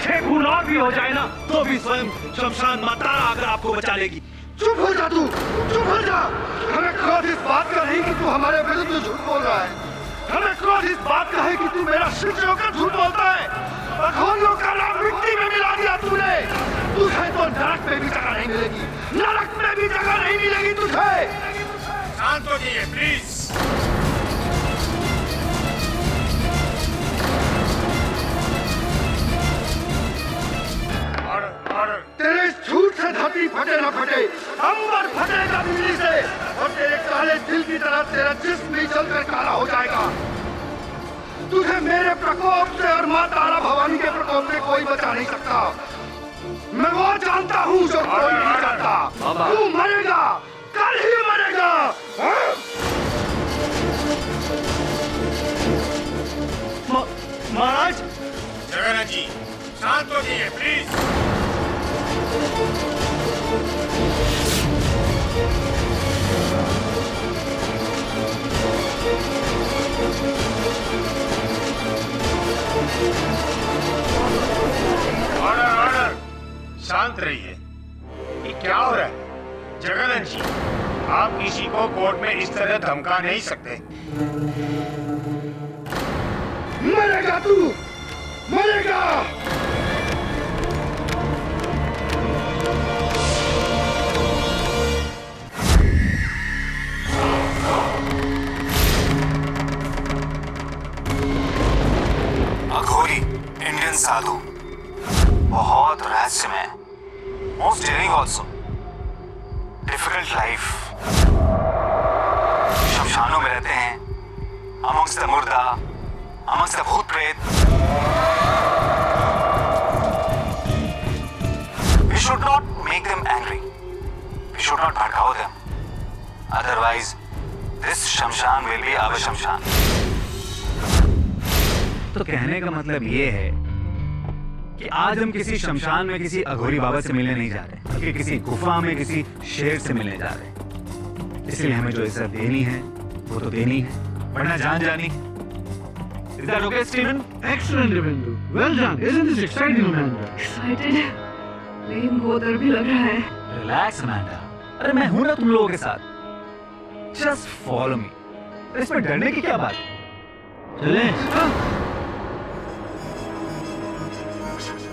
6 खून और भी हो जाए ना तो भी स्वयं शमशान माता आकर आपको बचा लेगी। चुप हो जा तू, चुप हो जा। हमें क्रोध इस बात का नहीं कि तू हमारे विरुद्ध झूठ बोल रहा है, हमें क्रोध इस बात का है कि तू मेरा शिष्य होकर झूठ बोलता है। अखोरियों का नाम मिट्टी में मिला दिया तूने। तुझे तो नरक में भी जगह नहीं मिलेगी, नरक में भी जगह नहीं मिलेगी तुझे। शांत हो जाइए प्लीज। तेरे झूठ से धरती फटे न फटे, अंबर फटेगा बिजली से, और तेरे काले दिल की तरह तेरा जिस्म भी जलकर काला हो जाएगा। तुझे मेरे प्रकोप से और मां तारा भवानी के प्रकोप से कोई बचा नहीं सकता। मैं वो जानता हूँ जो कोई नहीं जानता। तू मरेगा, कल ही मरेगा। महाराज। जगन्नाथ जी शांत हो जाइए प्लीज। ऑर्डर ऑर्डर, शांत रहिए। ये क्या हो रहा है? जगन्नाथ जी, आप किसी को कोर्ट में इस तरह धमका नहीं सकते। मरेगा तू, मरेगा। अघोरी इंडियन साधु, बहुत रहस्यमय, most daring also, difficult life. शमशानों में रहते हैं, अमंग्स द मुर्दा, अमंग्स द भूत प्रेत। We should not make them angry. We should not भड़काओ them. Otherwise, this शमशान will be our शमशान. तो कहने का मतलब ये है कि आज हम किसी शमशान में किसी अघोरी बाबा से मिलने नहीं जा रहे, बल्कि किसी गुफा में किसी शेर से मिलने जा रहे हैं। इसलिए हमें जो इज्जत देनी है वो तो देनी है, वरना जान जानी। Is that okay, Stephen? Excellent, Devendu. Well done. Isn't this exciting, Amanda? Excited? लेकिन बहुत डर भी लग रहा है। Relax, Amanda. अरे मैं हूं ना तुम लोगों के साथ। Just follow me. इसमें डरने की क्या बात है? चले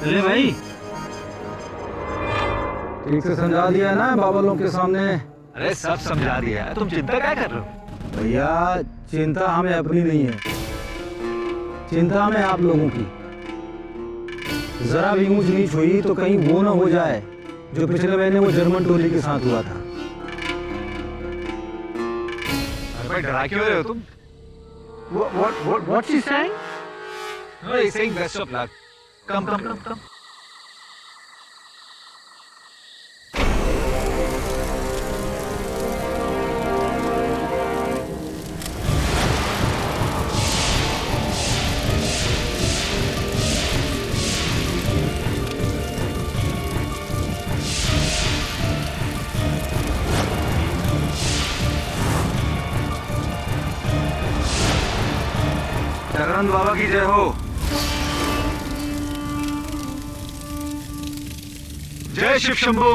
चले भाई। ठीक से समझा दिया ना बाबा लोग के सामने? अरे सब समझा दिया है, तुम चिंता क्या कर रहे हो? भैया चिंता हमें अपनी नहीं है, चिंता हमें आप लोगों की। जरा भी ऊंच नीच हुई तो कहीं वो ना हो जाए जो पिछले महीने वो जर्मन टोली के साथ हुआ था। अरे भाई डरा क्यों रहे हो तुम? What's he saying? No, he's saying best of luck. Come. Jagannath बाबा की जय हो। जय शिव शंभू,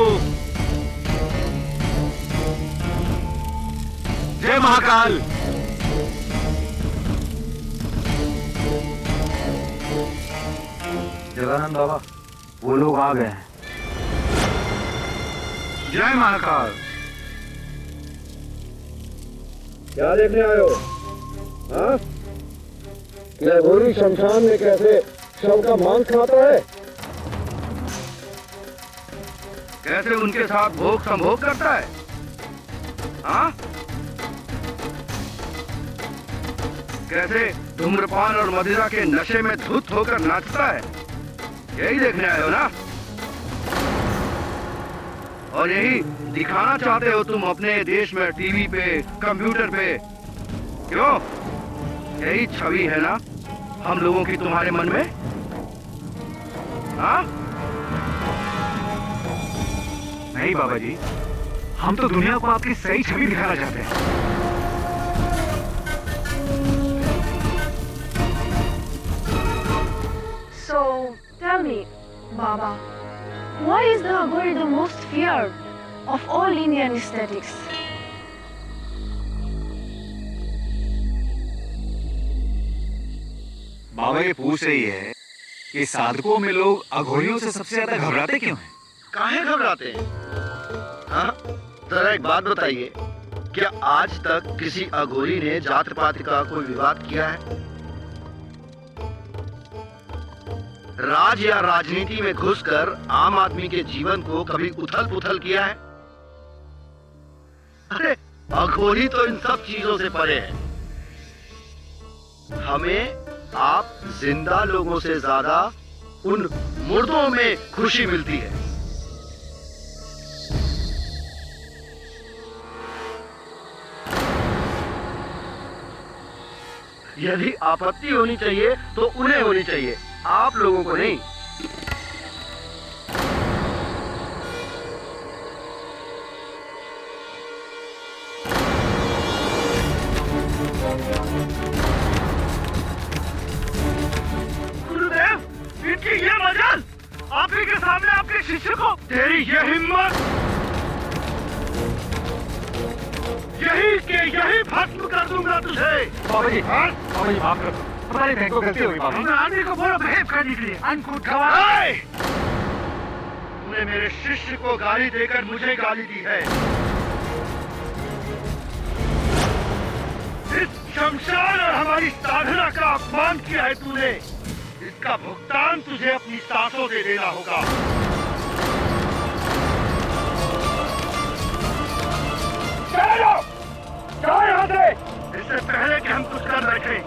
जय महाकाल। जगन्नाथ बाबा वो लोग आ गए हैं। जय महाकाल। क्या देखने आए हो? हाँ? क्या गोरी शमशान में कैसे शव का मांस खाता है? कैसे उनके साथ भोग संभोग करता है? हाँ? कैसे धूम्रपान और मदिरा के नशे में धुत होकर नाचता है? यही देखने आए हो ना? और यही दिखाना चाहते हो तुम अपने देश में टीवी पे, कंप्यूटर पे? क्यों? यही छवि है ना हम लोगों की तुम्हारे मन में? हाँ? नहीं बाबा जी, हम तो दुनिया को आपकी सही छवि दिखाना चाहते हैं। So, tell me, Baba, why is the Aghori the most feared of all Indian aesthetics? बाबा ये पूछ रही है कि साधकों में लोग अघोरियों से सबसे ज्यादा घबराते क्यों हैं? काहे घबराते हैं? हाँ, जरा एक बात बताइए, क्या आज तक किसी अघोरी ने जात पात का कोई विवाद किया है? राज या राजनीति में घुसकर आम आदमी के जीवन को कभी उथल पुथल किया है? अरे अघोरी तो इन सब चीजों से परे है। हमें आप जिंदा लोगों से ज्यादा उन मुर्दों में खुशी मिलती है। यदि आपत्ति होनी चाहिए तो उन्हें होनी चाहिए, आप लोगों को नहीं। गुरुदेव, इनकी ये मजाल, आप ही के सामने आपके शिष्य को, तेरी ये हिम्मत, यही के यही भस्म कर दूंगा तुझे। बाबा जी माफ कर दो, हमारे बहन को गलती हुई बाबा। आदमी को बोलो बिहेव करने के लिए, अनकूट गवाह। तूने मेरे शिष्य को गाली देकर मुझे गाली दी है। इस शमशान और हमारी साधना का अपमान किया है तूने। इसका भुगतान तुझे अपनी सांसों से देना होगा। चलो यहाँ से, इससे पहले कि हम कुछ कर बैठे।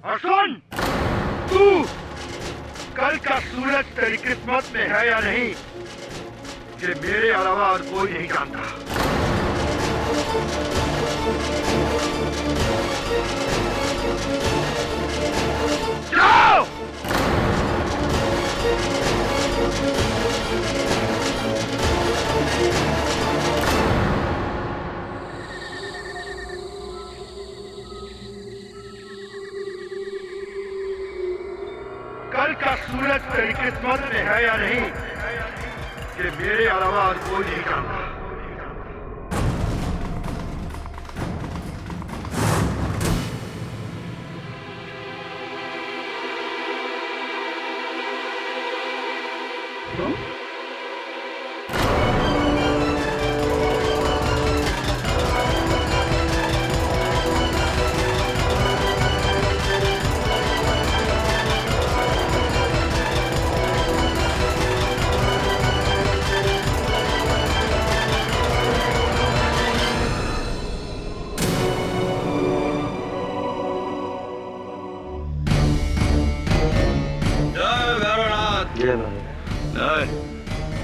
और सुन, तू कल का सूरज तेरी किस्मत में है या नहीं, ये मेरे अलावा और कोई नहीं जानता। जाओ! कल का सूरज तेरी किस्मत में है या नहीं, ये मेरे अलावा और कोई नहीं जानता।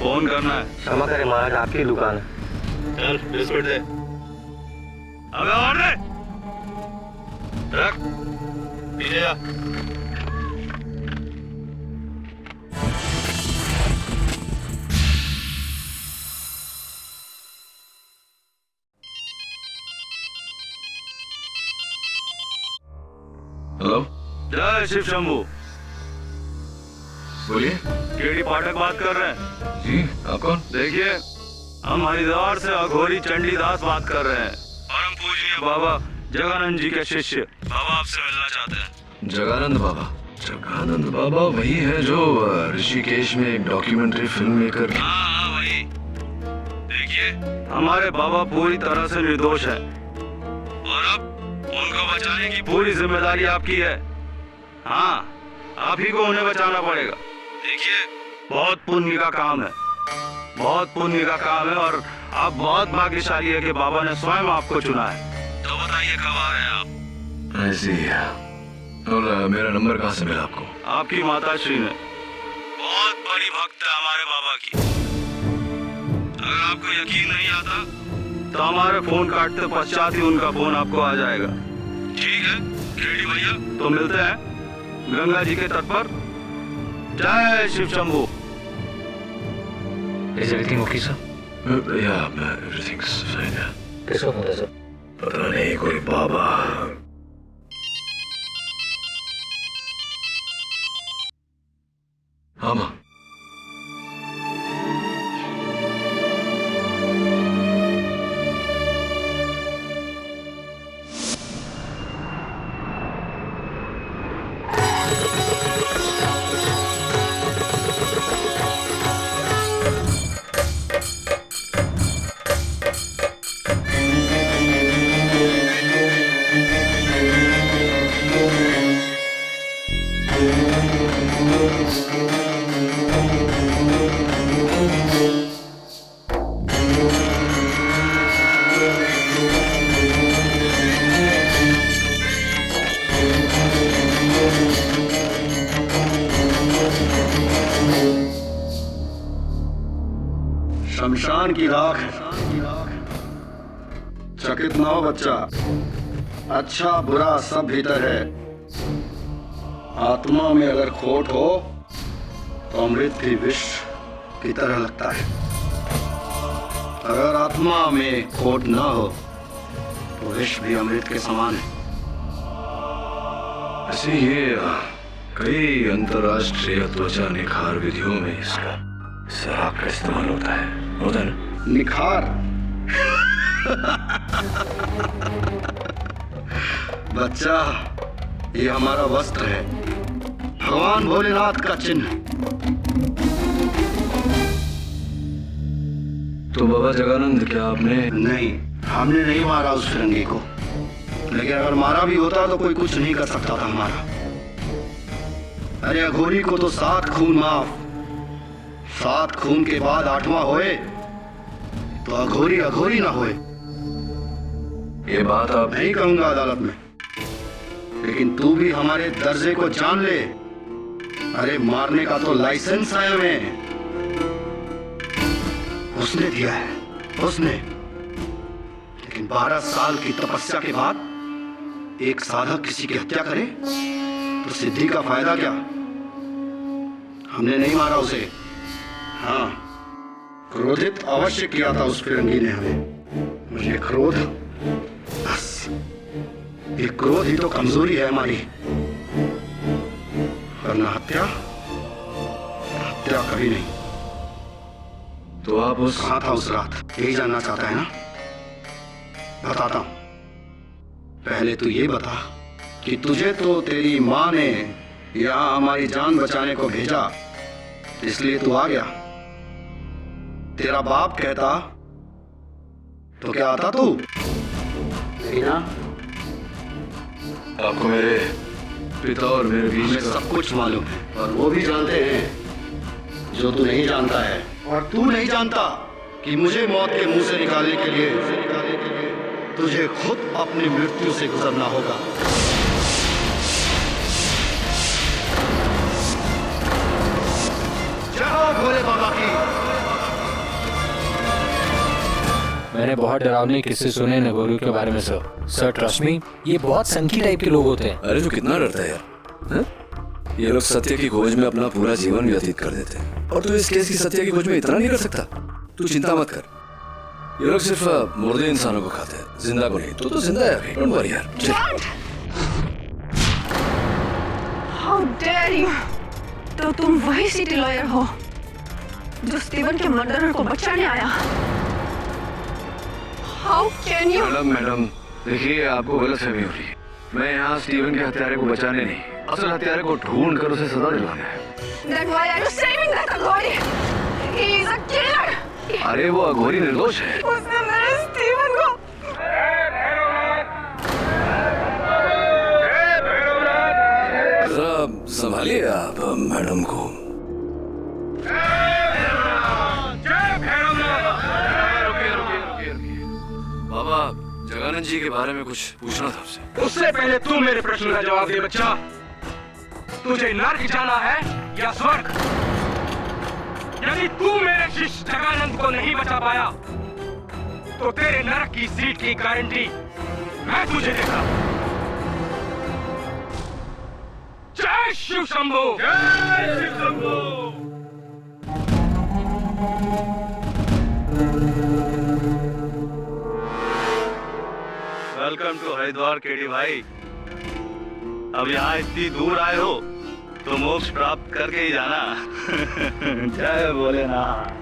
फोन करना है। क्षमा करें महाराज, आपकी दुकान है। चल बिस्कुट दे। अबे और दे। रख पीछे जा। हेलो, जय शिव शंभू। बोलिए। केडी पाठक बात कर रहे हैं। जी, आप कौन? देखिए, हम हरिद्वार से अघोरी चंडीदास बात कर रहे हैं और हम पूजनीय बाबा जगानंद जी के शिष्य बाबा आपसे मिलना चाहते हैं। जगानंद बाबा? जगानंद बाबा वही है जो ऋषिकेश में एक डॉक्यूमेंट्री फिल्म मेकर। हाँ वही। देखिए, हमारे बाबा पूरी तरह से निर्दोष हैं और अब उनको बचाने की पूरी जिम्मेदारी आपकी है। हाँ, आप ही को उन्हें बचाना पड़ेगा। देखिए, बहुत पुण्य का काम है, बहुत पुण्य का काम है और आप बहुत भाग्यशाली है कि बाबा ने स्वयं आपको चुना है। तो बताइए कब आ रहे हैं आप? ऐसी है। और मेरा नंबर कहाँ से मिला आपको? आपकी माता श्री ने। बहुत बड़ी भक्त है हमारे बाबा की। अगर आपको यकीन नहीं आता तो हमारे फोन काटते पश्चात ही उनका फोन आपको आ जाएगा। ठीक है रेडी भैया, तो मिलते हैं गंगा जी के तट पर। जय Shiv Shambhu. Is everything okay, sir? Yeah, everything's fine. किसका फोन था सर? पता नहीं, कोई बाबा। शमशान की राख है। चकित ना हो बच्चा, अच्छा बुरा सब भीतर है। आत्मा में अगर खोट हो तो अमृत भी विष की तरह लगता है। अगर आत्मा में खोट ना हो तो विष भी अमृत के समान है। ऐसे ये कई अंतरराष्ट्रीय त्वचा निखार विधियों में इसका शराब का इस्तेमाल होता है ना? निखार बच्चा, ये हमारा वस्त्र है, भगवान भोलेनाथ का चिन्ह। तो बाबा जगानंद, क्या आपने? नहीं, हमने नहीं मारा उस फिरंगी को, लेकिन अगर मारा भी होता तो कोई कुछ नहीं कर सकता था हमारा। अरे अघोरी को तो 7 खून माफ, 7 खून के बाद 8वां होए तो अघोरी अघोरी ना होए। ये बात आप नहीं कहूंगा अदालत में, लेकिन तू भी हमारे दर्जे को जान ले। अरे मारने का तो लाइसेंस है हमें, उसने दिया है, उसने। लेकिन 12 साल की तपस्या के बाद एक साधक किसी की हत्या करे तो सिद्धि का फायदा क्या? हमने नहीं मारा उसे। हाँ, क्रोधित अवश्य किया था उस फिरंगी ने हमें। मुझे क्रोध, बस ये क्रोध ही तो कमजोरी है हमारी, वरना हत्या कभी नहीं। तो आप उस कहाँ था उस रात, यही जानना चाहता है ना? बताता हूं। पहले तू ये बता कि तुझे तो तेरी माँ ने यहाँ हमारी जान बचाने को भेजा, इसलिए तू आ गया। तेरा बाप कहता तो क्या आता तू? नहीं ना? आपको मेरे पिता और मेरे बीच हमें सब कुछ मालूम है, और वो भी जानते हैं जो तू नहीं जानता है। और तू नहीं जानता कि मुझे मौत के मुंह से निकालने के लिए तुझे खुद अपनी मृत्यु से गुजरना होगा। जय हो भोले बाबा की। मैंने बहुत डरावने किस्से सुने नगोरी के बारे में सर ट्रस्ट मी, ये बहुत संकी टाइप के लोग होते हैं। अरे तो कितना डरता है यार, है? ये लोग सत्य की खोज में अपना पूरा जीवन व्यतीत कर देते हैं, और तू इस केस की सत्य की खोज में इतना नहीं कर सकता। तू चिंता मत कर, ये लोग सिर्फ मुर्दे इंसानों को खाते हैं, जिंदा को नहीं। तो जिंदा है अभी, डोंट वरी यार। How dare you? तो तुम वही सिटी लॉयर हो जो स्टीवन के मर्डरर को बचाने आया? How can you? मैडम देखिए, आपको गलतफहमी हो रही है। मैं यहाँ स्टीवन के हत्यारे को बचाने नहीं, असल हत्यारे को ढूंढ कर उसे सजा दिलाने है। Then why are you saving that Aghori? He is a killer. अरे वो अघोरी निर्दोष है। उसने मेरे स्टीवन को। जरा संभालिए आप मैडम को। बाबा जगानंद जी के बारे में कुछ पूछना था आपसे। उससे पहले तू मेरे प्रश्न का जवाब दे बच्चा। तुझे नर्क जाना है या स्वर्ग? यदि तू मेरे शिष्य जगानंद को नहीं बचा पाया तो तेरे नरक की सीट की गारंटी मैं तुझे देता। जय शिव शंभू। जय Shiv Shambhu. Welcome to Haridwar KD भाई। अब यहाँ इतनी दूर आए हो तो मोक्ष प्राप्त करके ही जाना। जय भोलेनाथ।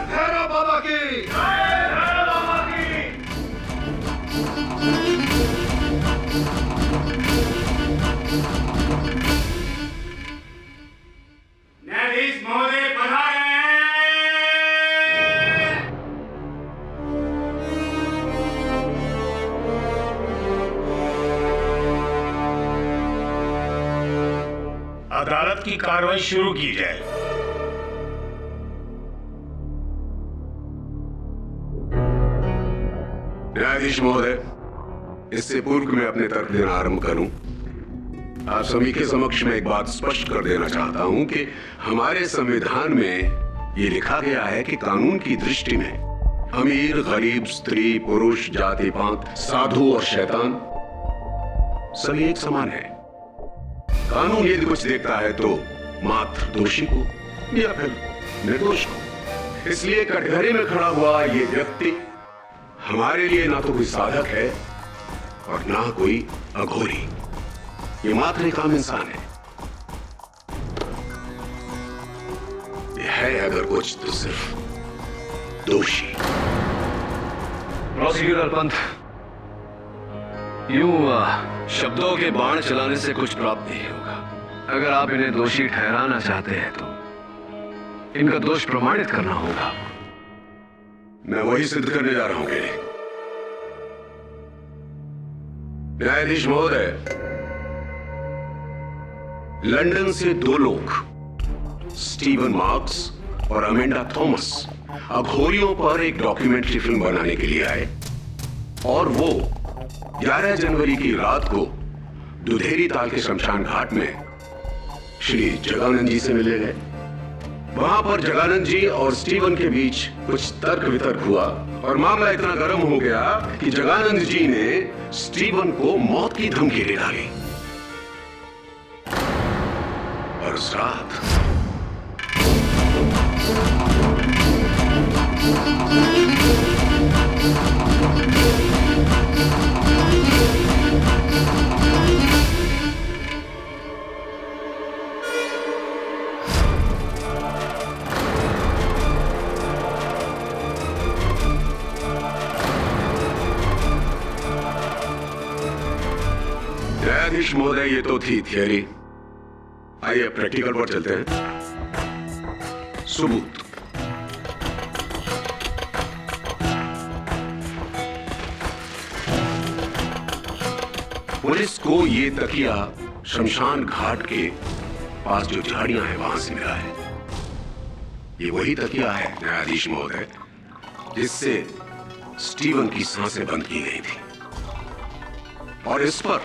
भैरव बाबा की। अदालत की कार्रवाई शुरू की जाए। न्यायाधीश महोदय, इससे पूर्व मैं अपने तर्क देना आरंभ करूं, आप सभी के समक्ष में एक बात स्पष्ट कर देना चाहता हूं कि हमारे संविधान में ये लिखा गया है कि कानून की दृष्टि में अमीर, गरीब, स्त्री, पुरुष, जाति पात, साधु और शैतान सभी एक समान है। कानून यदि कुछ देखता है तो मात्र दोषी को या फिर निर्दोष को। इसलिए कटघरे में खड़ा हुआ ये व्यक्ति हमारे लिए ना तो कोई साधक है और ना कोई अघोरी, ये मात्र एक आम इंसान है। ये है अगर कुछ तो सिर्फ दोषी। प्रोसिक्यूटर पंथ, यूं शब्दों के बाण चलाने से कुछ प्राप्त नहीं होगा। अगर आप इन्हें दोषी ठहराना चाहते हैं तो इनका दोष प्रमाणित करना होगा। मैं वही सिद्ध करने जा रहा हूं। न्यायाधीश महोदय, लंदन से 2 लोग, स्टीवन मार्क्स और अमेंडा थॉमस, अघोरियों पर एक डॉक्यूमेंट्री फिल्म बनाने के लिए आए और वो 11 जनवरी की रात को दुधेरी ताल के शमशान घाट में श्री जगानंद जी से मिले गए। वहां पर जगानंद जी और स्टीवन के बीच कुछ तर्क वितर्क हुआ और मामला इतना गर्म हो गया कि जगानंद जी ने स्टीवन को मौत की धमकी दे डाली। और उस रात न्यायाधीश महोदय, ये तो थी थियरी। आइए प्रैक्टिकल पर चलते हैं। सबूत। पुलिस को ये तकिया शमशान घाट के पास जो झाड़ियां हैं वहां से मिला है। ये वही तकिया है न्यायाधीश महोदय जिससे स्टीवन की सांसें बंद की गई थी और इस पर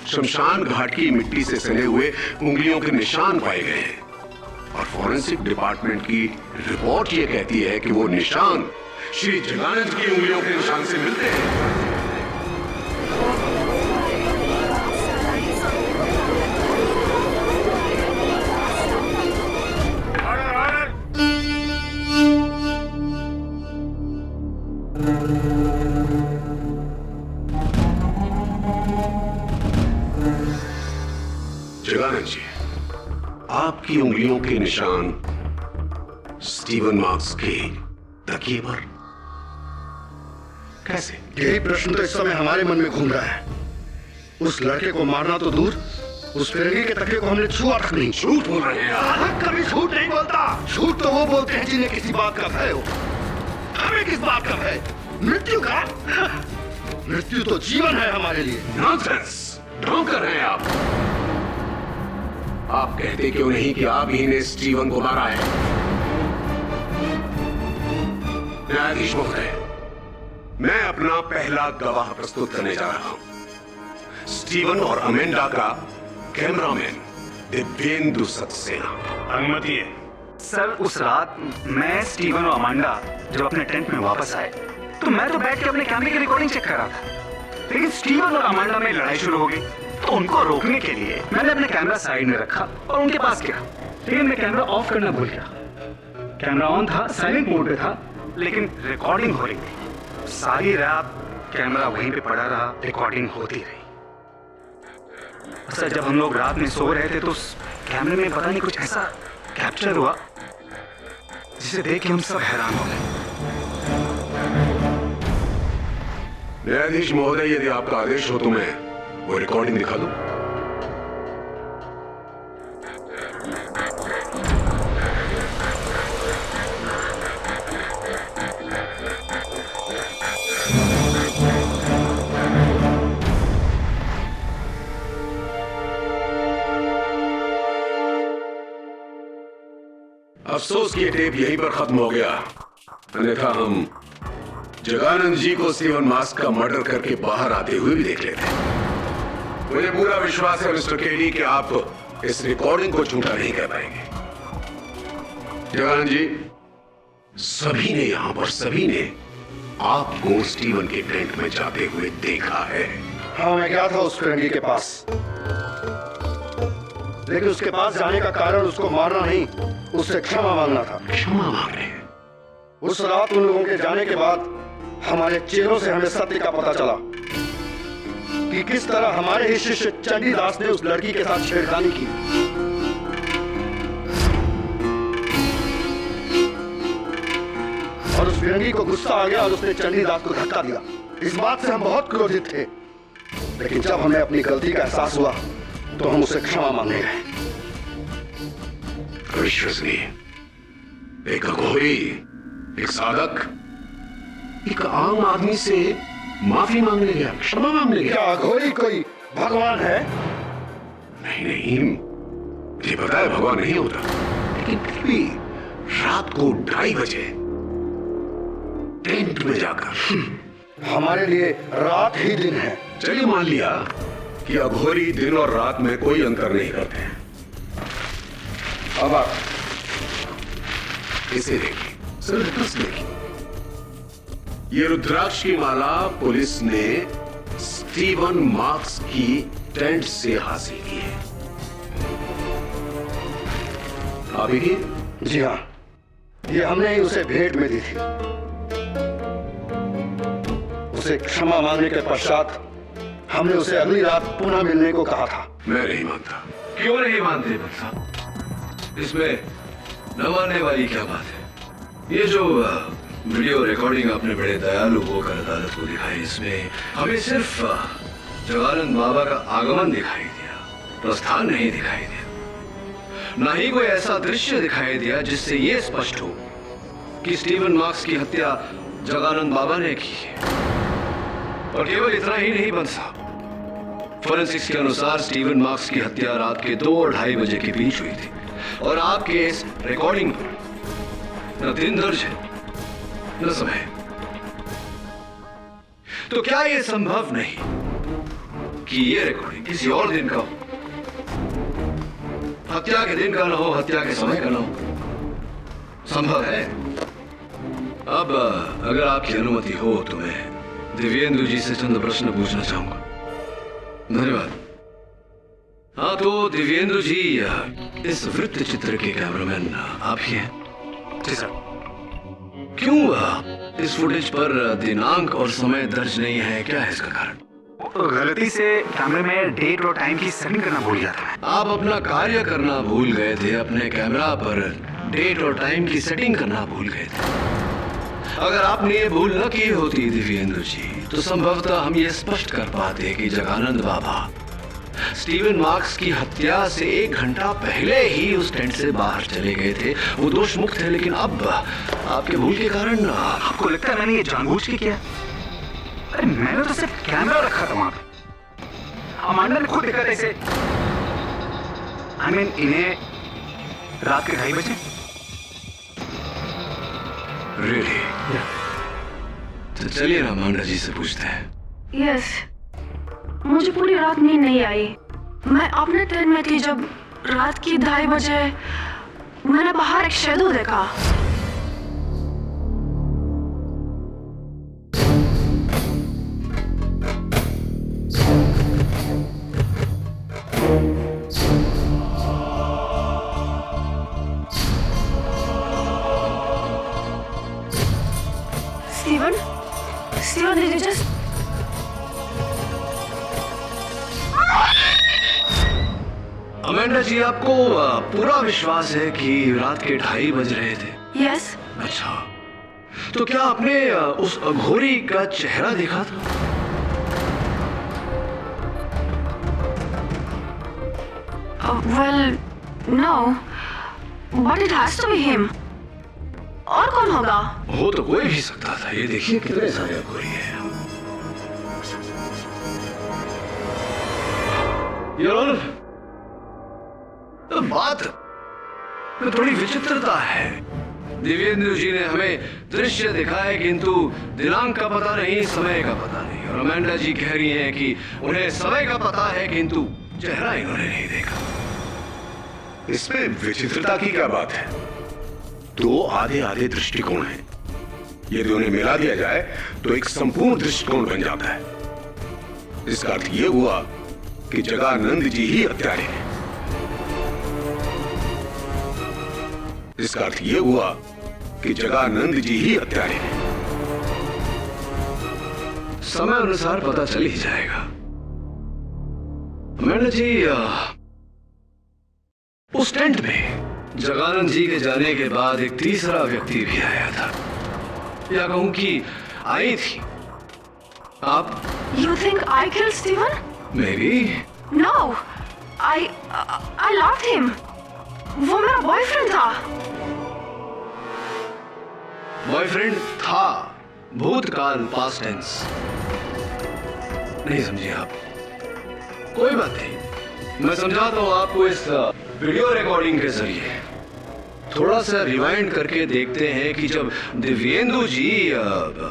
शमशान घाट की मिट्टी से सने हुए उंगलियों के निशान पाए गए हैं और फॉरेंसिक डिपार्टमेंट की रिपोर्ट ये कहती है कि वो निशान श्री जगानंद की उंगलियों के निशान से मिलते हैं। जगानंद जी, आपकी उंगलियों के निशान स्टीवन मार्क्स के तकिए पर कैसे? यही प्रश्न तो इस समय हमारे मन में घूम रहा है। उस लड़के को मारना तो दूर, उस फिरंगी के तकिए को हमने छुआ तक नहीं। झूठ बोल रहे हैं आप। कभी झूठ नहीं बोलता। झूठ तो वो बोलते हैं जिन्हें किसी बात का भय हो। हमें किस बात का भय? मृत्यु का। मृत्यु तो जीवन है हमारे लिए। नॉनसेंस, ढोंग कर रहे हैं आप कहते क्यों नहीं कि आप ही ने स्टीवन को मारा है? न्यायाधीश महोदय, मैं अपना पहला गवाह प्रस्तुत करने जा रहा हूं। स्टीवन और अमेंडा का कैमरामैन दिव्येंदु सक्सेना। अनुमति है। सर, उस रात मैं, स्टीवन और अमांडा जब अपने टेंट में वापस आए तो मैं तो बैठ के अपने कैमरे की रिकॉर्डिंग चेक कर रहा था, लेकिन स्टीवन और अमांडा में लड़ाई शुरू हो गई। तो उनको रोकने के लिए मैंने अपने कैमरा साइड में रखा और उनके पास गया, लेकिन मैं कैमरा ऑफ करना भूल गया। कैमरा ऑन था, साइलेंट मोड पे था, लेकिन रिकॉर्डिंग हो रही थी। सारी रात कैमरा वहीं पे पड़ा रहा, रिकॉर्डिंग होती रही। सर, जब हम लोग रात में सो रहे थे तो उस कैमरे में पता नहीं कुछ ऐसा कैप्चर हुआ जिसे देख के हम सब हैरान हो गए। न्यायाधीश महोदय, यदि आपका आदेश हो तो मैं वो रिकॉर्डिंग दिखा दूं। अफसोस कि ये टेप यहीं पर खत्म हो गया, अन्यथा हम जगानंद जी को स्टीवन मास्क का मर्डर करके बाहर आते हुए भी देख लेते। मुझे पूरा विश्वास है मिस्टर केडी कि आप इस रिकॉर्डिंग को झूठा नहीं कह पाएंगे। जगानंद जी, सभी ने यहां पर सभी ने आपको स्टीवन के टेंट में जाते हुए देखा है। हाँ, मैं गया था उस फिरंगी के पास, लेकिन उसके पास जाने का कारण उसको मारना नहीं, उससे क्षमा मांगना था। क्षमा मांगने? उस रात उन लोगों के जाने के बाद हमारे चेहरों से हमें सत्य का पता चला कि किस तरह हमारे ही शिष्य चंडीदास ने उस लड़की के साथ छेड़खानी की। और उस फिरंगी को गुस्सा आ गया और उसने चंडीदास को धक्का दिया। इस बात से हम बहुत क्रोधित थे, लेकिन जब हमें अपनी गलती का एहसास हुआ तो हम उसे क्षमा मांगने गए। अविश्वसनीय, एक अघोरी, एक साधक, एक आम आदमी से माफी मांगने गया, क्षमा मांगने गया। क्या अघोरी कोई भगवान है? नहीं नहीं, मुझे पता है भगवान नहीं होता, लेकिन फिर भी रात को 2:30 बजे टेंट में जाकर। हमारे लिए रात ही दिन है। चलिए मान लिया कि अघोरी दिन और रात में कोई अंतर नहीं करते हैं। अब आप इसे देखिए, सिर्फ देखिए, ये रुद्राक्ष की माला पुलिस ने स्टीवन मार्क्स की टेंट से हासिल की है। आप ही की? जी हाँ, ये हमने ही उसे भेंट में दी थी। उसे क्षमा मांगने के पश्चात हमने उसे अगली रात पुनः मिलने को कहा था। मैं नहीं मानता। क्यों नहीं मानते भक्त साहब? इसमें न मानने वाली क्या बात है? ये जो वीडियो रिकॉर्डिंग आपने बड़े दयालु होकर अदालत को दिखाई, इसमें हमें सिर्फ जगानंद बाबा का आगमन दिखाई दिया, प्रस्थान नहीं दिखाई दिया। ना ही कोई ऐसा दृश्य दिखाई दिया जिससे ये स्पष्ट हो कि स्टीवन मार्क्स की हत्या जगानंद बाबा ने की है। और केवल इतना ही नहीं बन साहब, फोरेंसिक्स के अनुसार स्टीवन मार्क्स की हत्या रात के 2 और 2:30 बजे के बीच हुई थी, और आपके इस रिकॉर्डिंग पर न दिन दर्ज है न समय। तो क्या यह संभव नहीं कि यह रिकॉर्डिंग किसी और दिन का हो? हत्या के दिन का न हो, हत्या के समय का न हो। संभव है। अब अगर आपकी अनुमति हो तो मैं दिव्येंदु जी से चंद प्रश्न पूछना चाहूंगा। धन्यवाद। हाँ, तो दिव्येंदु जी, इस वृत्त चित्र के कैमरामैन आप ही हैं? जी सर। क्यों इस फुटेज पर दिनांक और समय दर्ज नहीं है? क्या है इसका कारण? गलती से कैमरे में डेट और टाइम की सेटिंग करना भूल गया था। आप अपना कार्य करना भूल गए थे, अपने कैमरा पर डेट और टाइम की सेटिंग करना भूल गए थे। अगर आपने ये भूल न की होती दिव्येंदु जी, तो संभवतः हम ये स्पष्ट कर पाते कि जगानंद बाबा स्टीवन मार्क्स की हत्या से 1 घंटा पहले ही उस टेंट से बाहर चले गए थे। वो दोष मुक्त है, लेकिन अब आपके भूल के कारण। आपको लगता है मैंने ये जानबूझ के किया? अरे मैंने तो सिर्फ कैमरा रखा था वहां पे। अमांडा ने खुद देखा था इसे। I mean, इन्हें रात के 2:30 बजे। Really? तो चलिए ना अमांडा जी से पूछते हैं। यस, मुझे पूरी रात नींद नहीं आई। मैं अपने टेंट में थी जब रात की 2:30 बजे मैंने बाहर एक शैडो देखा। Steven, did you just... Amanda ji, आपको पूरा विश्वास है कि रात के 2:30 बज रहे थे? यस। अच्छा, तो क्या आपने उस अघोरी का चेहरा देखा था? Well, no, but it has to be him. और कौन होगा? हो तो कोई भी सकता था। ये देखिए कितने सारे अघोरी हैं। बात में थोड़ी विचित्रता है। दिव्येंदु जी ने हमें दृश्य दिखाए किंतु दिनांक का पता नहीं, समय का पता नहीं। और अमेंडा जी कह रही हैं कि उन्हें समय का पता है किंतु चेहरा इन्होंने नहीं देखा। इसमें विचित्रता की क्या बात है? दो आधे आधे दृष्टिकोण हैं। यदि उन्हें मिला दिया जाए तो एक संपूर्ण दृष्टिकोण बन जाता है। इसका अर्थ यह हुआ कि जगानंद जी ही हत्यारे हैं। इसका अर्थ यह हुआ कि जगानंद जी ही हत्यारे हैं। समय अनुसार पता चल ही जाएगा। अमेंडा जी, उस टेंट में जगानंद जी के जाने के बाद एक तीसरा व्यक्ति भी आया था, या कहूं कि आई थी। आप You think I killed Steven? Maybe. No, I loved him. वो मेरा बॉयफ्रेंड था। बॉयफ्रेंड था, भूतकाल, पास्ट टेंस। नहीं समझे आप? कोई बात नहीं, मैं समझाता हूं आपको इस वीडियो रिकॉर्डिंग के जरिए। थोड़ा सा रिवाइंड करके देखते हैं कि जब दिव्येंदु जी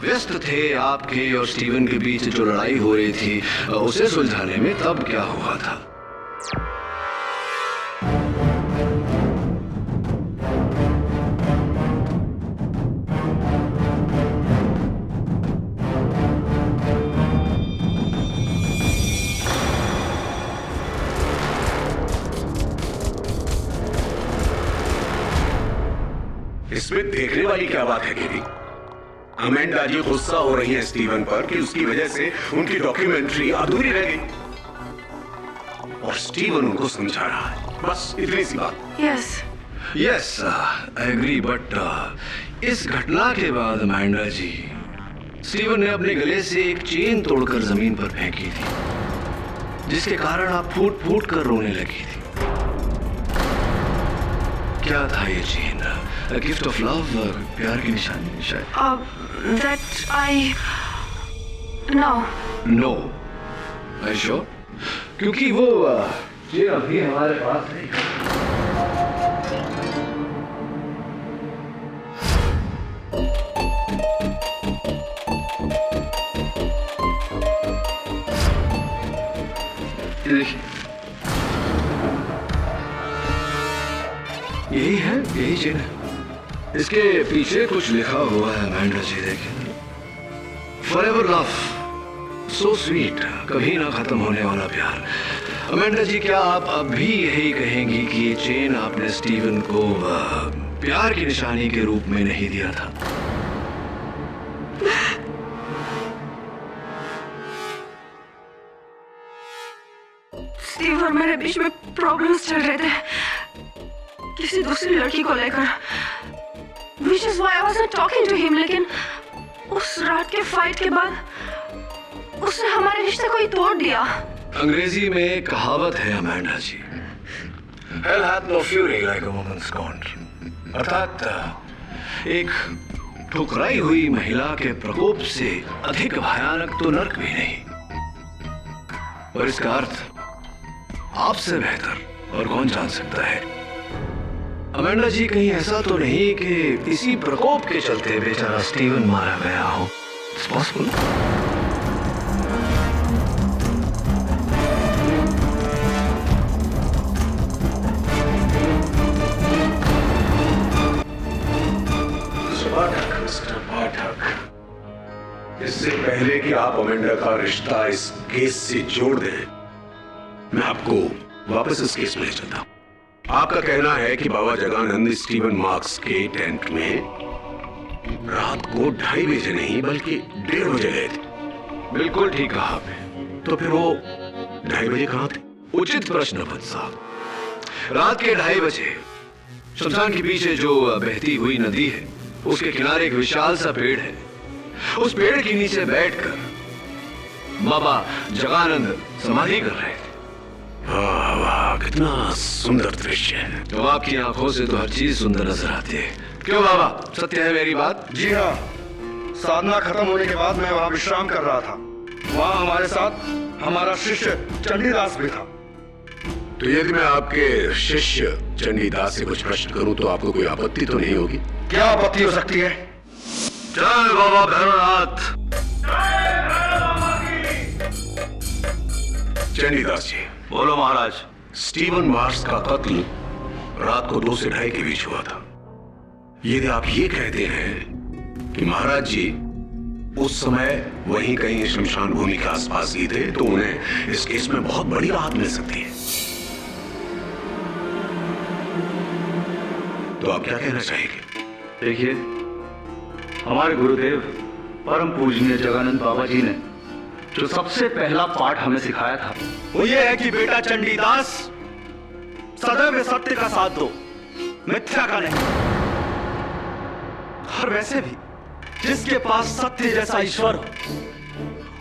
व्यस्त थे आपके और स्टीवन के बीच जो लड़ाई हो रही थी उसे सुलझाने में, तब क्या हुआ था। इसमें देखने वाली क्या बात है केवी? अमेंडा जी गुस्सा हो रही हैं स्टीवन पर कि उसकी वजह से उनकी डॉक्यूमेंट्री अधूरी रह गई, और स्टीवन उनको समझा रहा है। बस इतनी सी बात। Yes, I agree. बट इस घटना के बाद अमेंडा जी, स्टीवन ने अपने गले से एक चेन तोड़कर जमीन पर फेंकी थी, जिसके कारण आप फूट फूट कर रोने लगी थी। क्या था ये chain? A gift of love, प्यार की निशानी शायद। That I no. No. Are you sure? क्योंकि वो चेन अभी हमारे पास नहीं। देखिए, यही है, यही चेन है। इसके पीछे कुछ लिखा हुआ है अमेंडा जी, देखिए। फॉरएवर लव, सो स्वीट, कभी ना खत्म होने वाला प्यार। अमेंडा जी, क्या आप अब भी यही कहेंगी कि ये चेन आपने स्टीवन को प्यार की निशानी के रूप में नहीं दिया था? स्टीव और मेरे बीच में प्रॉब्लम्स चल रहे थे किसी दूसरी लड़की को लेकर, which is why I wasn't talking to him। लेकिन उस रात के फाइट के बाद उसने हमारे रिश्ते को ही तोड़ दिया। अंग्रेजी में एक कहावत है Amanda ji, Hell hath no fury like a woman's scorn। अर्थात एक ठुकराई हुई महिला के प्रकोप से अधिक भयानक तो नर्क भी नहीं। और इसका अर्थ आपसे बेहतर और कौन जान सकता है। अमेंडा जी, कहीं ऐसा तो नहीं कि इसी प्रकोप के चलते बेचारा स्टीवन मारा गया हो? It's possible। मिस्टर पाठक, इससे पहले कि आप अमेंडा का रिश्ता इस केस से जोड़ दें, मैं आपको वापस इस केस में ले चलता हूं। आपका कहना है कि बाबा जगानंद स्टीवन मार्क्स के टेंट में रात को 2:30 बजे नहीं बल्कि 1:30 बजे गए थे। बिल्कुल ठीक कहा आपने। तो फिर वो 2:30 बजे कहां थे? उचित प्रश्न भट्ट साहब। रात के 2:30 बजे शमशान के पीछे जो बहती हुई नदी है, उसके किनारे एक विशाल सा पेड़ है। उस पेड़ के नीचे बैठकर बाबा जगानंद समाधि कर रहे थे। वाह वाह, कितना सुंदर दृश्य है। तो आपकी आंखों से तो हर चीज सुंदर नजर आती है। क्यों बाबा, सत्य है मेरी बात? जी हाँ, साधना खत्म होने के बाद मैं वहाँ विश्राम कर रहा था। वहाँ हमारे साथ हमारा शिष्य चंडीदास भी था। तो यदि मैं आपके शिष्य चंडीदास से कुछ प्रश्न करूं तो आपको कोई आपत्ति तो नहीं होगी? क्या आपत्ति हो सकती है? जय बाबा भैरवनाथ। चंडीदास जी। बोलो महाराज। स्टीवन मार्स का कत्ल रात को 2 से 2:30 के बीच हुआ था। यदि आप ये कहते हैं कि महाराज जी उस समय वहीं कहीं शमशान भूमि के आसपास ही थे, तो उन्हें इस केस में बहुत बड़ी राहत मिल सकती है। तो आप क्या कहना चाहेंगे? देखिए, हमारे गुरुदेव परम पूजनीय जगानंद बाबा जी ने जो सबसे पहला पाठ हमें सिखाया था वो ये है कि बेटा चंडीदास, सदैव सत्य का साथ दो, मिथ्या का नहीं। और वैसे भी जिसके पास सत्य जैसा ईश्वर हो,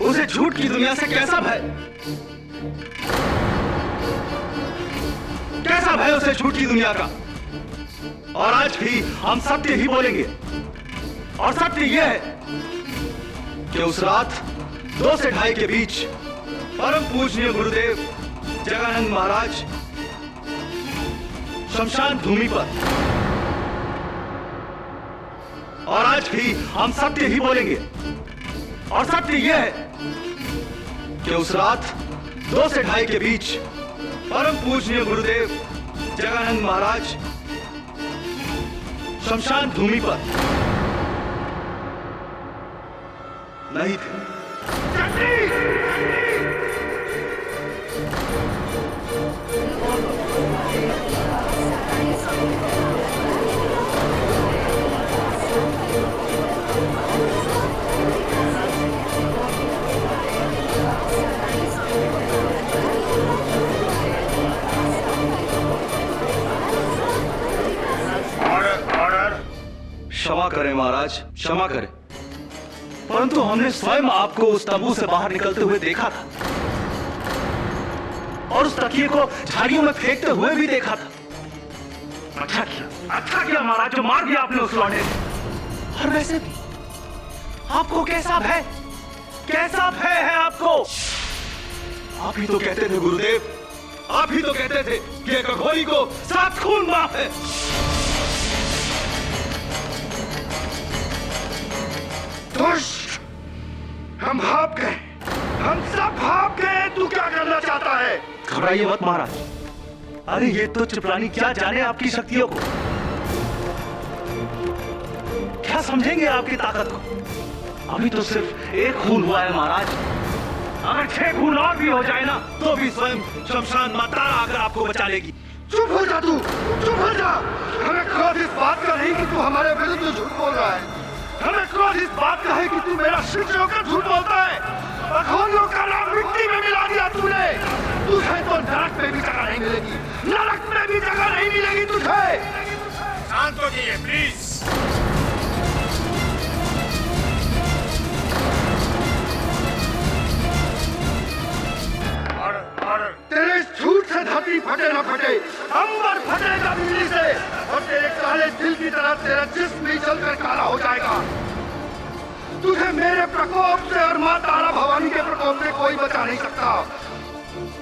उसे झूठ की दुनिया से कैसा भय? कैसा भय उसे झूठ की दुनिया का? और आज भी हम सत्य ही बोलेंगे। और सत्य यह है कि उस रात 2 से 2:30 के बीच परम पूजनीय गुरुदेव जगानंद महाराज शमशान भूमि पर, और आज भी हम सत्य ही बोलेंगे। और सत्य यह है कि उस रात 2 से 2:30 के बीच परम पूजनीय गुरुदेव जगानंद महाराज शमशान भूमि पर नहीं थे। क्षमा करें महाराज, क्षमा करें, परंतु हमने स्वयं आपको उस तंबू से बाहर निकलते हुए देखा था और उस तकिए को झाड़ियों में फेंकते हुए भी देखा था। अच्छा किया महाराज जो मार दिया आपने उस लौंडे को। और वैसे भी आपको कैसा भय है आपको? आप ही तो कहते थे गुरुदेव, आप ही तो कहते थे कि एक अघोरी को 7 खून माफ है। दुष्ट, हम भाप गए, हम सब भाप गए। तू क्या करना चाहता है? घबराइए मत महाराज। अरे ये तो चिपरानी क्या जाने आपकी शक्तियों को, क्या समझेंगे आपकी ताकत को? अभी तो सिर्फ 1 खून हुआ है महाराज, अगर 6 खून और भी हो जाए ना तो भी स्वयं शमशान माता आकर आपको बचा लेगी। चुप हो जा तू, चुप हो जा। हमें क्रोध इस बात का नहीं कि तू हमारे विरुद्ध झूठ बोल रहा है, हमें क्रोध इस बात का है कि तू मेरा शिष्य होकर झूठ बोलता है। अघोरियों का नाम मिट्टी में मिला दिया तूने। तुझे तो नरक में भी जगह नहीं मिलेगी, नरक में भी जगह नहीं मिलेगी तुझे। शांत हो जाइए प्लीज। तेरे इस झूठ से धरती फटे ना फटे, अंबर फटेगा बिजली से, और तेरे काले दिल की तरह तेरा जिस्म भी जलकर काला हो जाएगा। तुझे मेरे प्रकोप से और माँ तारा भवानी के प्रकोप से कोई बचा नहीं सकता।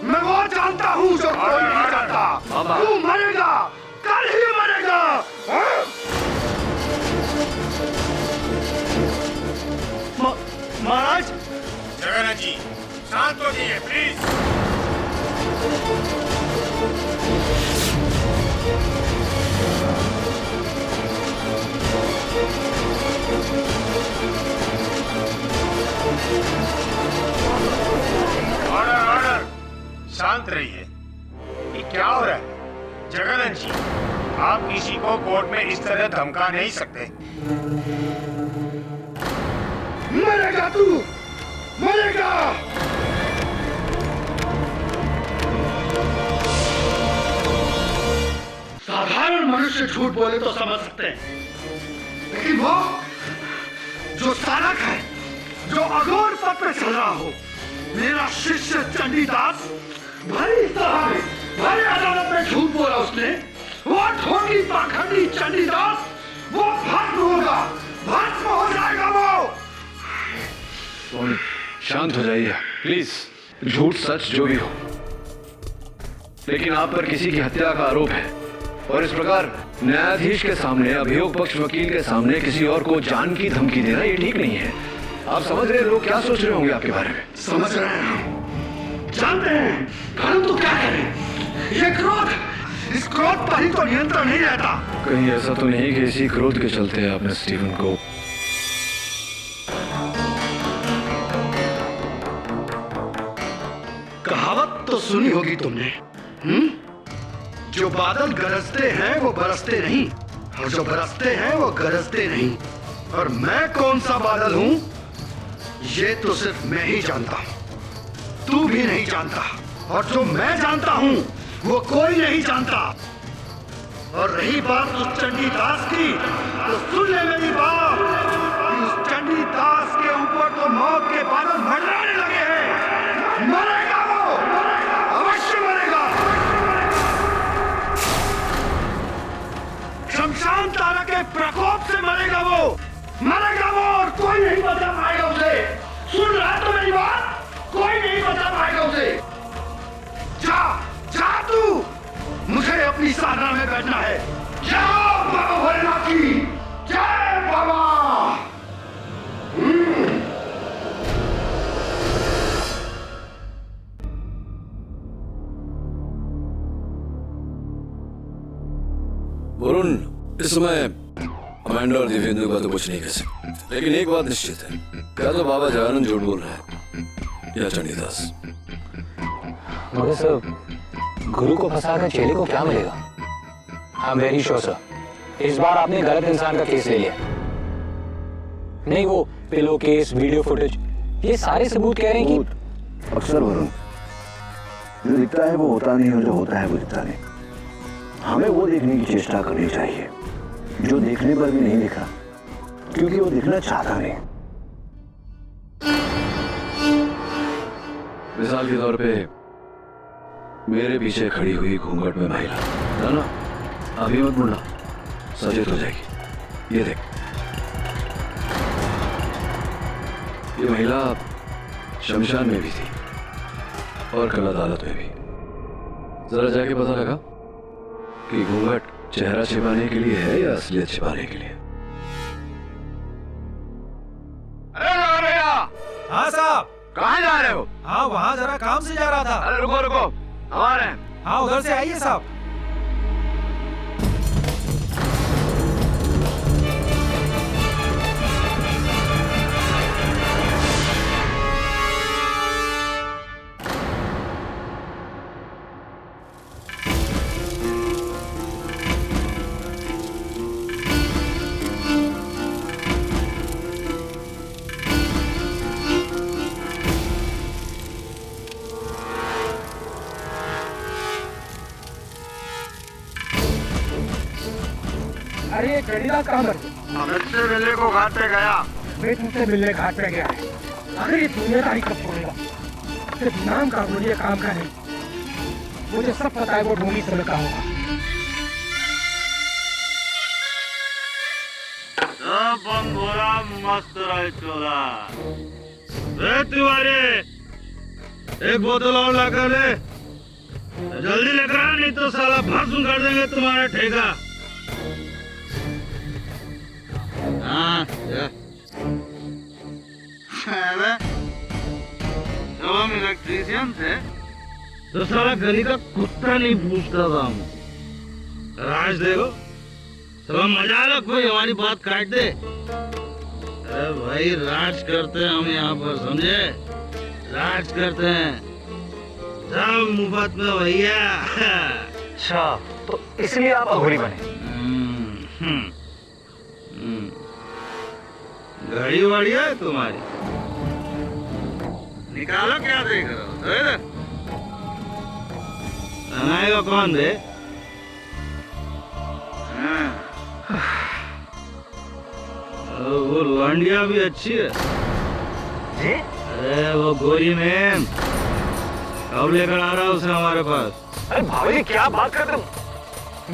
मैं वो जानता हूँ जो कोई नहीं जानता। तू मरेगा, कल ही मरेगा। महाराज। जगन्नाथ जी शांत हो जाइए प्लीज। ऑर्डर, शांत रहिए। ये क्या हो रहा है? जगन्नाथ जी, आप किसी को कोर्ट में इस तरह धमका नहीं सकते। मरेगा तू, मरेगा। साधारण मनुष्य झूठ बोले तो समझ सकते हैं, लेकिन वो जो साधक है, जो अघोर पथ पे चल रहा हो, मेरा शिष्य चंडीदास, भरी सभा में, भरी अदालत में झूठ बोला उसने, वो ढोंगी पाखंडी चंडीदास, वो भस्म होगा, भस्म हो जाएगा वो। शांत हो जाइए प्लीज। झूठ सच जो भी हो, लेकिन आप पर किसी की हत्या का आरोप है और इस प्रकार न्यायाधीश के सामने, अभियोग पक्ष वकील के सामने किसी और को जान की धमकी देना ये ठीक नहीं है। आप समझ रहे हैं लोग क्या सोच रहे होंगे आपके बारे में? समझ रहे हैं हम, जानते हैं, परंतु क्या करें? ये क्रोध, इस क्रोध पर ही तो नियंत्रण नहीं रहता। कहीं ऐसा तो नहीं कि इसी क्रोध के चलते आपने स्टीवन को कहावत तो सुनी होगी तुमने, जो बादल गरजते हैं वो बरसते नहीं, और जो बरसते हैं वो गरजते नहीं। और मैं कौन सा बादल हूं ये तो सिर्फ मैं ही जानता हूं, तू भी नहीं जानता, और जो मैं जानता हूं वो कोई नहीं जानता। और रही बात उस चंडी दास की, तो सुन ले मेरी बात, उस चंडी दास के ऊपर तो मौत के बादल मंडराने लगे हैं। मरेगा वो, अवश्य मरेगा। शमशान तारा के प्रकोप से मरेगा वो, और कोई नहीं बचा पाएगा उसे। सुन रहा तो मेरी बात, कोई नहीं बचा पाएगा उसे। जा तू, मुझे अपनी साधना में बैठना है। जय बाबा भोलेनाथ की, जय बाबा। वरुण, इस समय अमांडा और दिव्येंदु का तो कुछ नहीं कह सकते, लेकिन एक बात निश्चित है, क्या तो बाबा जगानंद झूठ बोल रहा है या चंडीदास। मगर सर, गुरु को फंसाकर चेले को क्या मिलेगा? I am very sure sir, इस बार आपने गलत इंसान का केस ले लिया। नहीं, वो पिलो केस, वीडियो फुटेज, ये सारे सबूत कह रहे हैं कि अक्सर वरुण, जो दिखता है वो होता नहीं और जो होता है वो दिखता नहीं। हमें वो देखने की चेष्टा करनी चाहिए जो देखने पर भी नहीं दिखा, क्योंकि वो दिखना चाहता नहीं। मिसाल के तौर पे मेरे पीछे खड़ी हुई घूंघट में महिला, ना अभी मत मुड़ना, सचेत हो जाएगी। ये देख, ये महिला शमशान में भी थी और कल अदालत में भी। जरा जाके पता लगा कि घूंघट चेहरा छिपाने के लिए है या असलियत छिपाने के लिए। अरे भैया। हाँ साहब। कहाँ जा रहे हो? हाँ, वहाँ जरा काम से जा रहा था। अरे रुको, हमारे। हाँ, उधर से आइए साहब। अरे चंडीदास कहाँ पर? अमित से मिलने को घाट पे गया। मैं तुमसे मिलने घाट पे गया है। अगर ये दुनियादारी कब छोड़ेगा? सिर्फ नाम का मुझे काम का नहीं, मुझे सब पता है वो ढूंढी से लगा होगा। सब बंगोरा मस्त रहे चोला। तिवारी, एक बोतल और ला कर ले, जल्दी लेकर आ, नहीं तो साला भस्म कर देंगे तुम्हारा ठेका। हाँ, जब हम इलेक्ट्रीशियन थे तो साला गली का कुत्ता नहीं पूछता था हम। राज देखो, सब मजा लो, कोई हमारी बात काट दे। अरे भाई, राज करते हैं हम यहाँ पर, समझे? राज करते हैं सब मुफ्त में भैया। अच्छा, तो इसलिए आप अघोरी बने? घड़ी वड़ी है तुम्हारी, निकालो, क्या देख रहे हो? बनाएगा कौन दे? वो लौंडिया भी अच्छी है जी? अरे वो गोरी मैम कब लेकर आ रहा है उसे हमारे पास? अरे भाभी जी, क्या बात करते हो?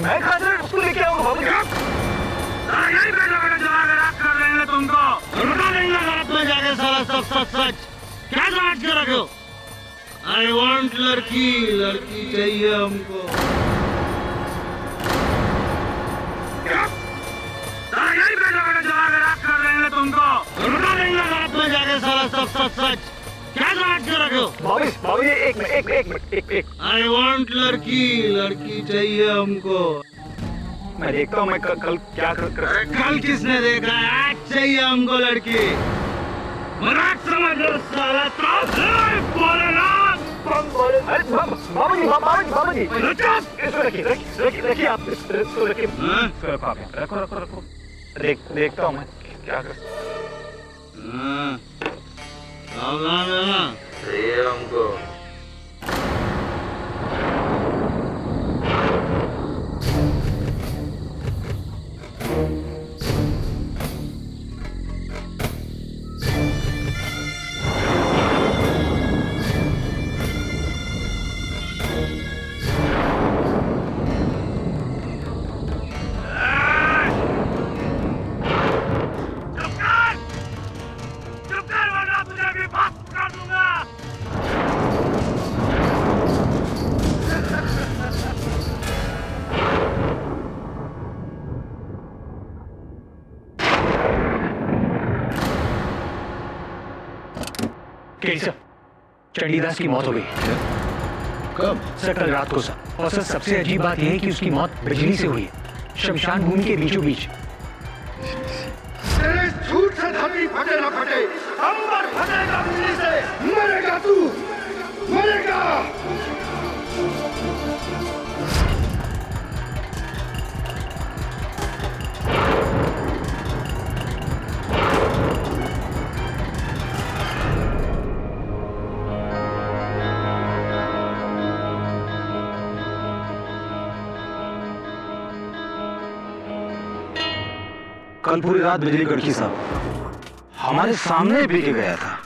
मैं कहाँ उसको लेके आऊंगा भाभी जी? यही पे झगड़ा चला के रख कर देंगे तुमको। रुका नहीं लगा में जाके साला सब सच क्या समझ के रखे हो? आई वांट लड़की, लड़की चाहिए हमको। यही बेटा बेटा जला के रात कर देंगे तुमको। बता देंगे रात में जाके साला सब सच सच। क्या बात कर रहे हो? बाबूजी एक मिनट। आई वांट लड़की, लड़की चाहिए हमको। मैं देखता हूँ मैं कल क्या कर। कल किसने देखा है? आज चाहिए हमको लड़की। मजाक समझ लो साला। बाबूजी रखिए आप इसको रखिए। रखो देखता हूँ मैं क्या कर। चाहिए हमको। सर, चंडीदास की मौत हो गई। कब? सर कल रात को सर। और सर सबसे अजीब बात यह है कि उसकी मौत बिजली से हुई है, शमशान भूमि के बीचों बीच। तेरे झूठ से धरती फटे ना फटे, अंबर फटेगा बिजली से। मरेगा तू, मरेगा। कल पूरी रात बिजली कड़की साहब, हमारे सामने पी के गया था।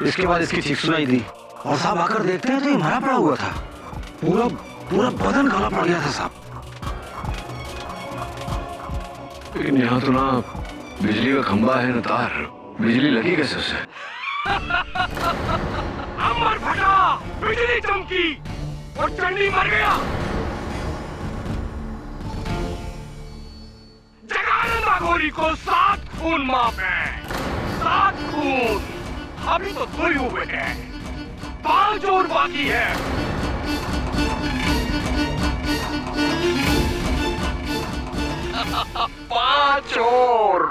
इसके बाद इसकी चीख सुनाई दी और साहब आकर देखते हैं तो ये मरा पड़ा हुआ था। पूरा बदन काला पड़ गया था साहब। लेकिन यहाँ तो ना बिजली का खंबा है ना तार, बिजली लगी कैसे उसे? अंबर फटा, बिजली चमकी और चंडी मर गया। जगानंद अघोरी को 7 खून माफ है, 7 खून। अभी तो 2 ही हुए हैं, 5 और बाकी है। पांच और।